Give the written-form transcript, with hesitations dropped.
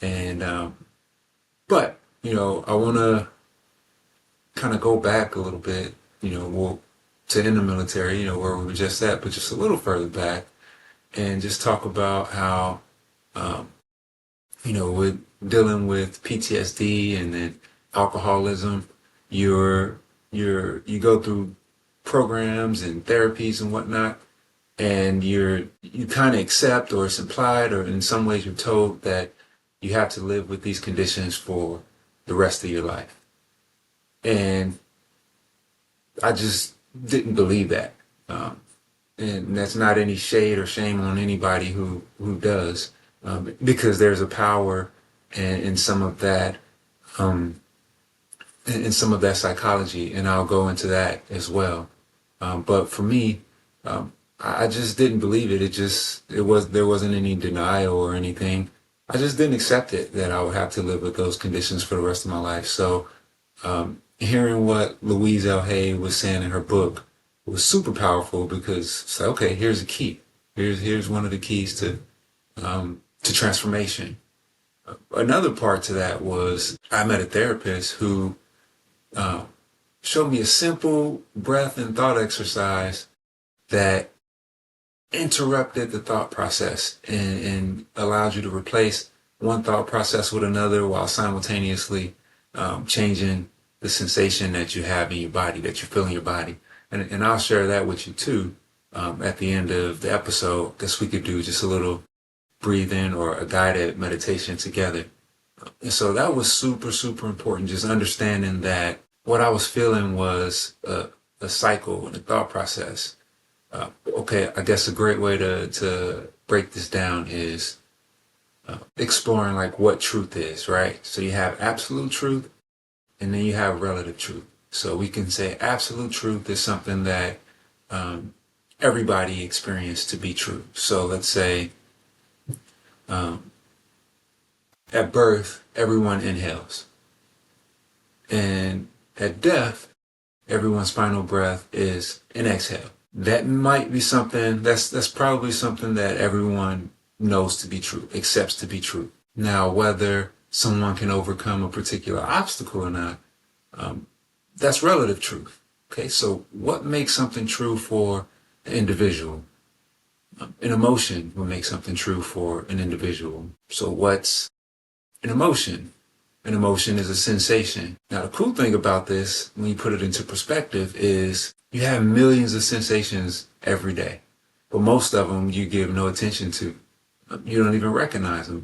And but I want to kind of go back a little bit, well, to in the military, where we were just at, but just a little further back, and just talk about how, um, with dealing with PTSD and then alcoholism, you go through programs and therapies and whatnot, and you kind of accept, or it's implied, or in some ways you're told that you have to live with these conditions for the rest of your life. And I just didn't believe that. Um, and that's not any shade or shame on anybody who does, because there's a power in some of that, um, in some of that psychology, and I'll go into that as well. But for me, I just didn't believe it. There wasn't any denial or anything. I just didn't accept it that I would have to live with those conditions for the rest of my life. So, hearing what Louise L. Hay was saying in her book was super powerful, because it's like, okay, here's a key. Here's one of the keys to transformation. Another part to that was I met a therapist who uh, showed me a simple breath and thought exercise that interrupted the thought process and allowed you to replace one thought process with another while simultaneously changing the sensation that you have in your body, that you feel in your body. And I'll share that with you too at the end of the episode. Guess we could do just a little breathing or a guided meditation together. And so that was super, super important, just understanding that what I was feeling was a cycle and a thought process. Okay, I guess a great way to break this down is exploring like what truth is, right? So you have absolute truth, and then you have relative truth. So we can say absolute truth is something that everybody experienced to be true. So let's say um, at birth, everyone inhales. And at death, everyone's final breath is an exhale. That might be something, that's probably something that everyone knows to be true, accepts to be true. Now, whether someone can overcome a particular obstacle or not, that's relative truth. Okay, so what makes something true for an individual? An emotion will make something true for an individual. So what's an emotion? An emotion is a sensation. Now, the cool thing about this, when you put it into perspective, is you have millions of sensations every day, but most of them you give no attention to. You don't even recognize them.